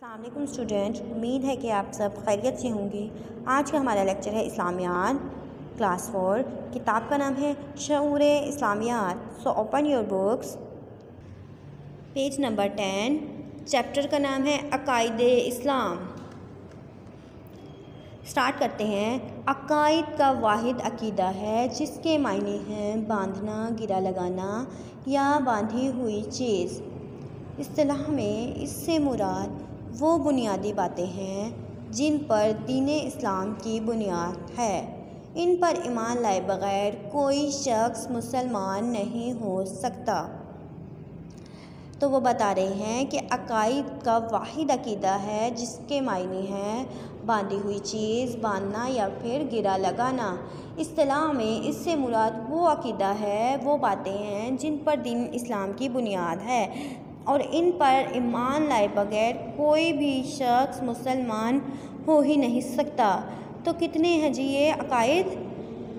अस्सलाम वालेकुम स्टूडेंट, उम्मीद है कि आप सब खैरियत से होंगे। आज का हमारा लेक्चर है इस्लामियात क्लास 4। किताब का नाम है Shaoor Islamiyat. So open your books, page number 10। Chapter का नाम है अकायद इस्लाम। स्टार्ट करते हैं। अकायद का वाहिद अकीदा है जिसके मायने हैं बांधना, गिरा लगाना या बांधी हुई चीज़। इस्तिलाह में इससे मुराद वो बुनियादी बातें हैं जिन पर दीन इस्लाम की बुनियाद है। इन पर ईमान लाए बग़ैर कोई शख्स मुसलमान नहीं हो सकता। तो वो बता रहे हैं कि अकायद का वाहिद अकीदा है जिसके मायने हैं बांधी हुई चीज़, बांधना या फिर गिरा लगाना। इस्तिलाह में इससे मुराद वो अकीदा है, वो बातें हैं जिन पर दीन इस्लाम की बुनियाद है और इन पर ईमान लाए बग़ैर कोई भी शख्स मुसलमान हो ही नहीं सकता। तो कितने हैं जी ये अकायद?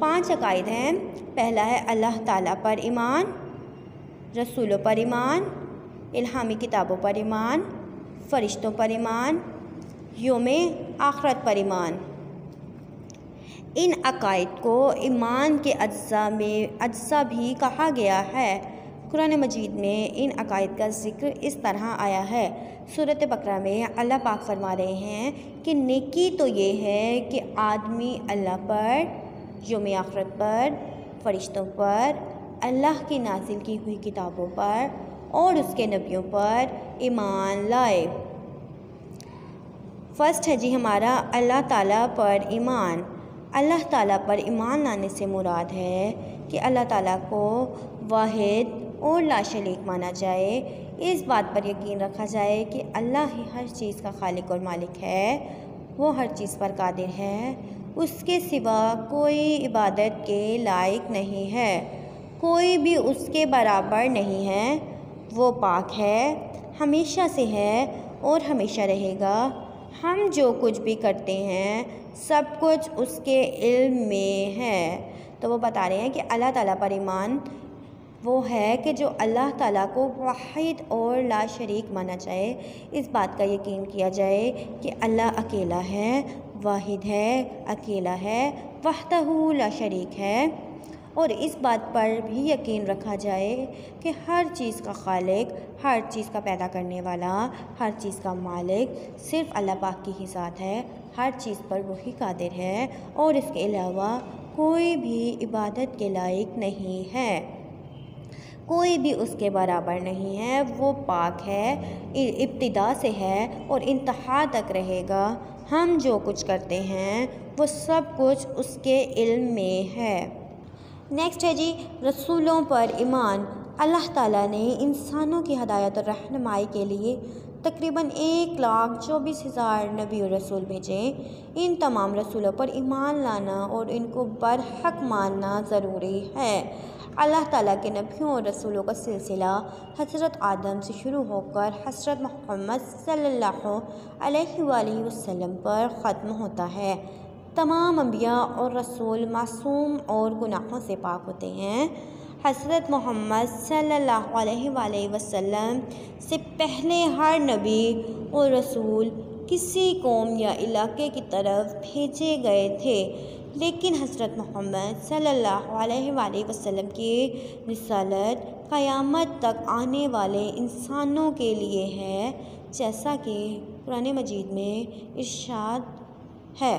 5 अकायद हैं। पहला है अल्लाह ताला पर ईमान, रसूलों पर ईमान, इल्हामी किताबों पर ईमान, फ़रिश्तों पर ईमान, यौमे आखिरत पर ईमान। इन अकायद को ईमान के अज्जा भी कहा गया है। कुरान मजीद में इन अकायद का ज़िक्र इस तरह आया है। सूरत बकरा में अल्लाह पाक फरमा रहे हैं कि नेकी तो ये है कि आदमी अल्लाह पर, यौम आखिरत पर, फ़रिश्तों पर, अल्लाह की नाज़िल की हुई किताबों पर और उसके नबियों पर ईमान लाए। फ़र्स्ट है जी हमारा अल्लाह ताला पर ईमान। अल्लाह ताला पर ईमान लाने से मुराद है कि अल्लाह ताला को वाहिद और लाशरीक माना जाए। इस बात पर यकीन रखा जाए कि अल्लाह ही हर चीज़ का खालिक और मालिक है। वो हर चीज़ पर कादिर है, उसके सिवा कोई इबादत के लायक नहीं है, कोई भी उसके बराबर नहीं है। वो पाक है, हमेशा से है और हमेशा रहेगा। हम जो कुछ भी करते हैं सब कुछ उसके इल्म में है। तो वो बता रहे हैं कि अल्लाह ताला पर ईमान वो है कि जो अल्लाह ताला को वाहिद और ला शरीक माना जाए। इस बात का यकीन किया जाए कि अल्लाह अकेला है, वाहिद है, अकेला है, वहदहू ला शरीक है। और इस बात पर भी यकीन रखा जाए कि हर चीज़ का खालिक, हर चीज़ का पैदा करने वाला, हर चीज़ का मालिक सिर्फ़ अल्लाह पाक की ही ज़ात है। हर चीज़ पर वही कादिर है और इसके अलावा कोई भी इबादत के लायक नहीं है, कोई भी उसके बराबर नहीं है। वो पाक है, इब्तिदा से है और इंतहा तक रहेगा। हम जो कुछ करते हैं वो सब कुछ उसके इल्म में है। नेक्स्ट है जी रसूलों पर ईमान। अल्लाह ताला ने इंसानों की हदायत और रहनुमाई के लिए तकरीबन 1,24,000 नबी और रसूल भेजे। इन तमाम रसूलों पर ईमान लाना और इनको बरहक मानना ज़रूरी है। अल्लाह ताला के नबियों और रसूलों का सिलसिला हज़रत आदम से शुरू होकर हज़रत मोहम्मद सल्लल्लाहु अलैहि वसल्लम पर ख़त्म होता है। तमाम अंबिया और रसूल मासूम और गुनाहों से पाक होते हैं। हज़रत मोहम्मद सल्लल्लाहु अलैहि वसल्लम से पहले हर नबी और रसूल किसी कौम या इलाके की तरफ भेजे गए थे, लेकिन हज़रत मोहम्मद सल्लल्लाहु अलैहि वसल्लम की रिसालत क़यामत तक आने वाले इंसानों के लिए है, जैसा कि कुरान मजीद में इरशाद है।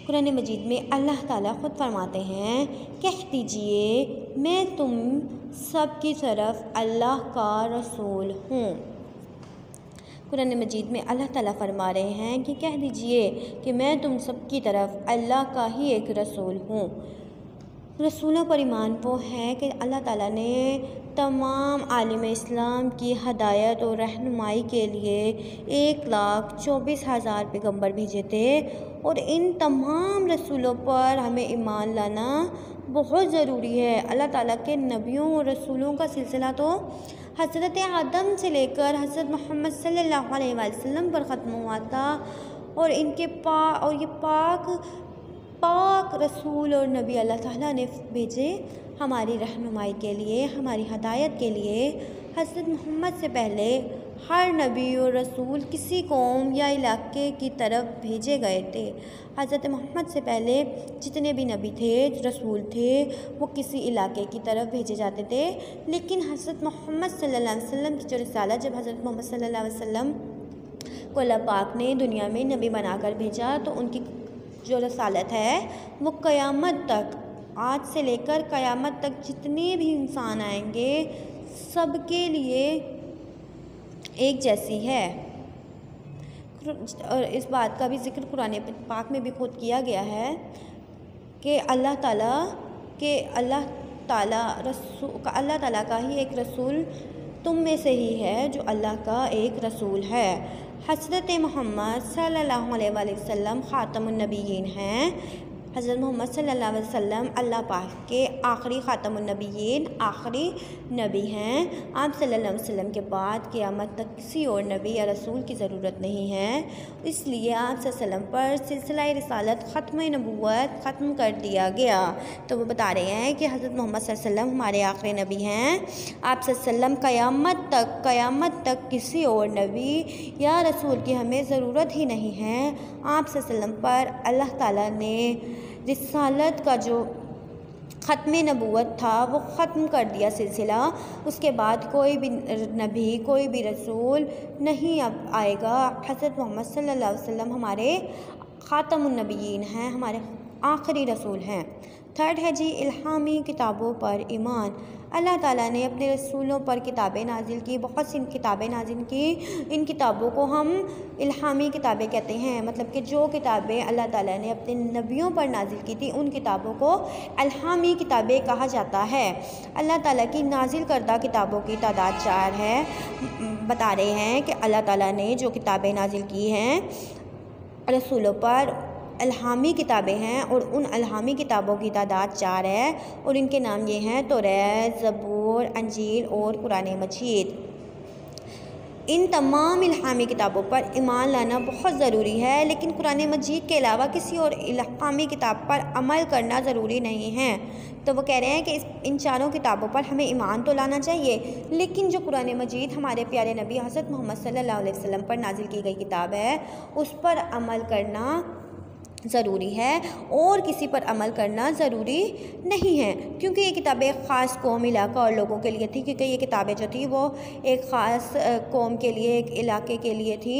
कुरान मजीद में अल्लाह ताला ख़ुद फरमाते हैं, कह दीजिए मैं तुम सब की तरफ अल्लाह का रसूल हूँ। कुरान मजीद में अल्लाह ताला फरमा रहे हैं कि कह दीजिए कि मैं तुम सब की तरफ अल्लाह का ही एक रसूल हूँ। रसूलों पर ईमान वो है कि अल्लाह ताला ने तमाम आलिम इस्लाम की हदायत और रहनुमाई के लिए 1,24,000 पैगम्बर भेजे थे और इन तमाम रसूलों पर हमें ईमान लाना बहुत ज़रूरी है। अल्लाह ताला के नबियों और रसूलों का सिलसिला तो हज़रत आदम से लेकर हज़रत मोहम्मद सल्लल्लाहु अलैहि वसल्लम पर ख़त्म हुआ था और ये पाक रसूल और नबी अल्लाह ताला ने भेजे हमारी रहनुमाई के लिए, हमारी हदायत के लिए। हज़रत मोहम्मद से पहले हर नबी और रसूल किसी कौम या इलाके की तरफ भेजे गए थे। हज़रत मोहम्मद से पहले जितने भी नबी थे, रसूल थे, वो किसी इलाके की तरफ भेजे जाते थे। लेकिन हज़रत मोहम्मद सल्लल्लाहु अलैहि वसल्लम की जो रिसालत, जब हज़रत मोहम्मद सल्लल्लाहु अलैहि वसल्लम को अल्लाह पाक ने दुनिया में नबी बनाकर भेजा, तो उनकी जो रिसालत है वो क़यामत तक, आज से लेकर क़यामत तक जितने भी इंसान आएंगे सबके लिए एक जैसी है। और इस बात का भी ज़िक्र कुरान पाक में भी खुद किया गया है कि अल्लाह ताला का ही एक रसूल तुम में से ही है जो अल्लाह का एक रसूल है। हज़रत मोहम्मद सल्लल्लाहु अलैहि वसल्लम ख़ातमुन नबिय्यीन हैं। हज़रत मोहम्मद सल्लल्लाहु अलैहि वसल्लम अल्लाह पाक के आखिरी ख़ातमुन नबिय्यीन, आखिरी नबी हैं। आप सल्लल्लाहु अलैहि वसल्लम के बाद क़यामत तक किसी और नबी या रसूल की ज़रूरत नहीं है। इसलिए आप सल्लल्लाहु अलैहि वसल्लम पर सिलसिला रिसालत ख़त्म नबूवत ख़त्म कर दिया गया। तो वो बता रहे हैं कि हज़रत मोहम्मद सल्लल्लाहु अलैहि वसल्लम हमारे आखिरी नबी हैं। आप सल्लल्लाहु अलैहि वसल्लम क़यामत तक किसी और नबी या रसूल की हमें ज़रूरत ही नहीं है। आप सल्लल्लाहु अलैहि वसल्लम पर अल्लाह ताला ने रिसालत का जो ख़त्म नबूवत था वो ख़त्म कर दिया सिलसिला। उसके बाद कोई भी नबी, कोई भी रसूल नहीं अब आएगा। हज़रत मोहम्मद सल्लल्लाहु अलैहि वसल्लम हमारे ख़ातमुन नबिय्यीन हैं, हमारे आखिरी रसूल हैं। थर्ड है जी इल्हामी किताबों पर ईमान। अल्लाह ताला ने अपने रसूलों पर किताबें नाजिल की, बहुत सी किताबें नाजिल की। इन किताबों को हम इल्हामी किताबें कहते हैं, मतलब कि जो किताबें अल्लाह ताला ने अपने नबियों पर नाजिल की थी उन किताबों को इल्हामी किताबें कहा जाता है। अल्लाह ताला की नाजिल करदा किताबों की तादाद 4 है। बता रहे हैं कि अल्लाह ताला ने जो किताबें नाजिल की हैं रसूलों पर इल्हामी किताबें हैं, और उन इल्हामी किताबों की तादाद 4 है, और इनके नाम ये हैं तौरात, ज़बूर, इंजील और कुरान मजीद। इन तमाम इल्हामी किताबों पर ईमान लाना बहुत ज़रूरी है, लेकिन कुरान मजीद के अलावा किसी और इल्हामी किताब पर अमल करना ज़रूरी नहीं है। तो वो कह रहे हैं कि इन चारों किताबों पर हमें ईमान तो लाना चाहिए, लेकिन जो कुरान मजीद हमारे प्यारे नबी हज़रत मोहम्मद सल्लल्लाहु अलैहि वसल्लम पर नाजिल की गई किताब है, उस पर अमल करना ज़रूरी है और किसी पर अमल करना ज़रूरी नहीं है, क्योंकि ये किताबें एक ख़ास कौम, इलाका और लोगों के लिए थी। क्योंकि ये किताबें जो थी वो एक ख़ास कौम के लिए, एक इलाके के लिए थी।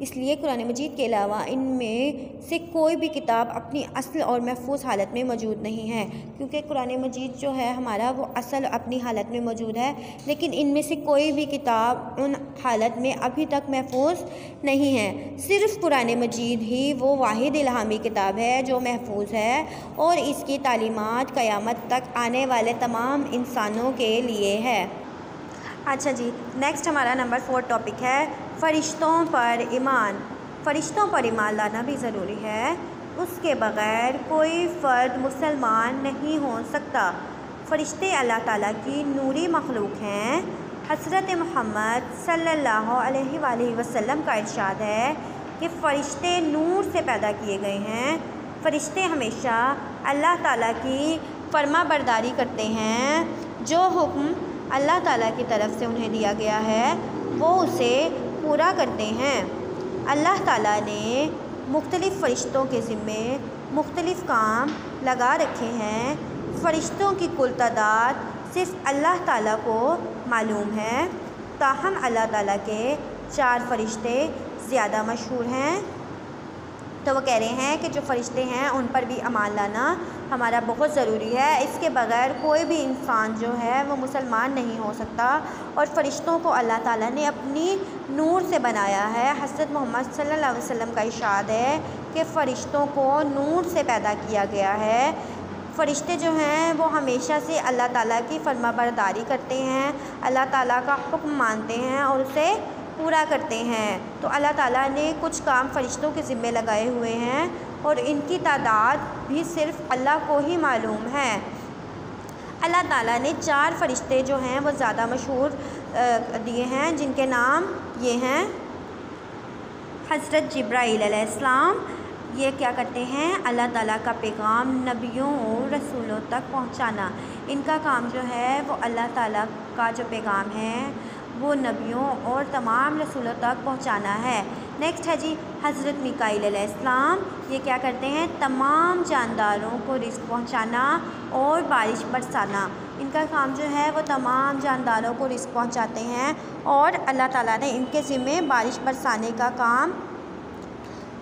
इसलिए कुरान मजीद के अलावा इनमें से कोई भी किताब अपनी असल और महफूज हालत में मौजूद नहीं है, क्योंकि कुरान मजीद जो है हमारा वो असल अपनी हालत में मौजूद है, लेकिन इनमें से कोई भी किताब उन हालत में अभी तक महफूज नहीं है। सिर्फ़ कुरान मजीद ही वो वाहिद इल्हामी किताब है जो महफूज है, और इसकी तालीमात क़यामत तक आने वाले तमाम इंसानों के लिए है। अच्छा जी, नेक्स्ट हमारा नंबर 4 टॉपिक है फ़रिश्तों पर ईमान। फ़रिश्तों पर ईमान लाना भी ज़रूरी है, उसके बग़ैर कोई फ़र्द मुसलमान नहीं हो सकता। फ़रिश्ते अल्लाह ताला की नूरी मखलूक हैं। हज़रत मोहम्मद सल्लल्लाहु अलैहि वसल्लम का इरशाद है कि फ़रिश्ते नूर से पैदा किए गए हैं। फ़रिश्ते हमेशा अल्लाह ताला की फर्मा बरदारी करते हैं। जो हुक्म अल्लाह ताला की तरफ से उन्हें दिया गया है वो उसे पूरा करते हैं। अल्लाह ताला ने मुख्तलिफ़ फ़रिश्तों के ज़िम्मे मुख्तलिफ़ काम लगा रखे हैं। फ़रिश्तों की कुल तादाद सिर्फ़ अल्लाह ताला को मालूम है, ताहम अल्लाह ताला के 4 फ़रिश्ते ज़्यादा मशहूर हैं। तो वो कह रहे हैं कि जो फ़रिश्ते हैं उन पर भी ईमान लाना हमारा बहुत ज़रूरी है। इसके बग़ैर कोई भी इंसान जो है वो मुसलमान नहीं हो सकता। और फ़रिश्तों को अल्लाह ताला ने अपनी नूर से बनाया है। हज़रत मोहम्मद सल्लल्लाहु अलैहि वसल्लम का इरशाद है कि फ़रिश्तों को नूर से पैदा किया गया है। फ़रिश्ते जो हैं वो हमेशा से अल्लाह ताला की फरमाबरदारी करते हैं, अल्लाह ताला का हुक्म मानते हैं और उसे पूरा करते हैं। तो अल्लाह ताला ने कुछ काम फ़रिश्तों के ज़िम्मे लगाए हुए हैं और इनकी तादाद भी सिर्फ़ अल्लाह को ही मालूम है। अल्लाह ताला ने 4 फ़रिश्ते जो हैं वो ज़्यादा मशहूर दिए हैं, जिनके नाम ये हैं। हज़रत जिब्राईल अलैहिस्सलाम, ये क्या करते हैं, अल्लाह ताला का पैगाम नबियों और रसूलों तक पहुंचाना। इनका काम जो है वो अल्लाह ताला का जो पैगाम है वो नबियों और तमाम रसूलों तक पहुंचाना है। नेक्स्ट है जी हज़रत मीकाईल अलैहिस्सलाम। ये क्या करते हैं? तमाम जानदारों को रिज़्क़ पहुंचाना और बारिश बरसाना। इनका काम जो है वो तमाम जानदारों को रिज़्क़ पहुंचाते हैं और अल्लाह ताला ने इनके ज़िम्मे बारिश बरसाने का काम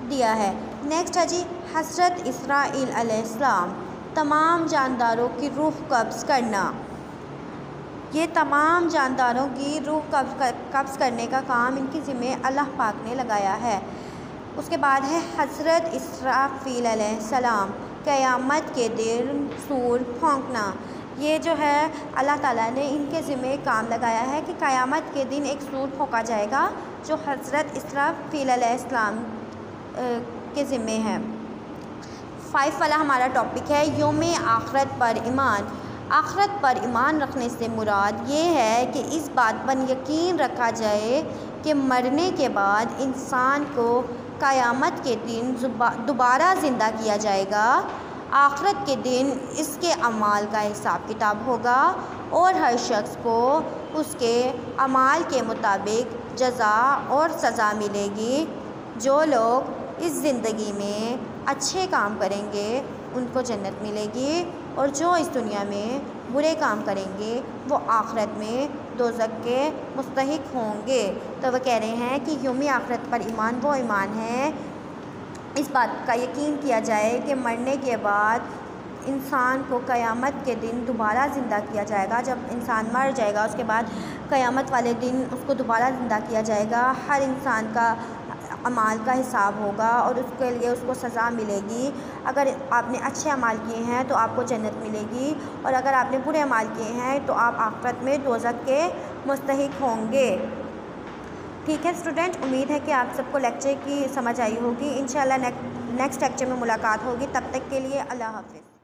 दिया है। नेक्स्ट है जी हज़रत इसराईल अलैहिस्सलाम। तमाम जानदारों की रूह कब्ज़ करना। ये तमाम जानदारों की रूह कब्ज़ करने का काम इनके ज़िम्मे अल्लाह पाक ने लगाया है। उसके बाद है हज़रत इसराफ़ील अलैहिस्सलाम। क़यामत के दिन सूर फूंकना। ये जो है अल्लाह ताला ने इनके ज़िम्मे काम लगाया है कि क़यामत के दिन एक सूर फूंका जाएगा जो हज़रत इसराफ़ील अलैहिस्सलाम के ज़िम्मे है। 5 वाला हमारा टॉपिक है यौम आखिरत पर ईमान। आखिरत पर ईमान रखने से मुराद ये है कि इस बात पर यकीन रखा जाए कि मरने के बाद इंसान को क़यामत के दिन दोबारा ज़िंदा किया जाएगा। आखिरत के दिन इसके अमाल का हिसाब किताब होगा और हर शख्स को उसके अमाल के मुताबिक जज़ा और सज़ा मिलेगी। जो लोग इस ज़िंदगी में अच्छे काम करेंगे उनको जन्नत मिलेगी और जो इस दुनिया में बुरे काम करेंगे वो आखिरत में दोज़ख के मुस्तहिक होंगे। तो वह कह रहे हैं कि यौम आखिरत पर ईमान वो ईमान है इस बात का यकीन किया जाए कि मरने के बाद इंसान को क़यामत के दिन दोबारा ज़िंदा किया जाएगा। जब इंसान मर जाएगा उसके बाद क़यामत वाले दिन उसको दोबारा ज़िंदा किया जाएगा। हर इंसान का अमाल का हिसाब होगा और उसके लिए उसको सज़ा मिलेगी। अगर आपने अच्छे अमाल किए हैं तो आपको जन्नत मिलेगी और अगर आपने बुरे अमाल किए हैं तो आप आखिरत में दोज़ख के मुस्तहिक होंगे। ठीक है स्टूडेंट, उम्मीद है कि आप सबको लेक्चर की समझ आई होगी। इंशाल्लाह नेक्स्ट लेक्चर में मुलाकात होगी। तब तक के लिए अल्लाह हाफ़िज़।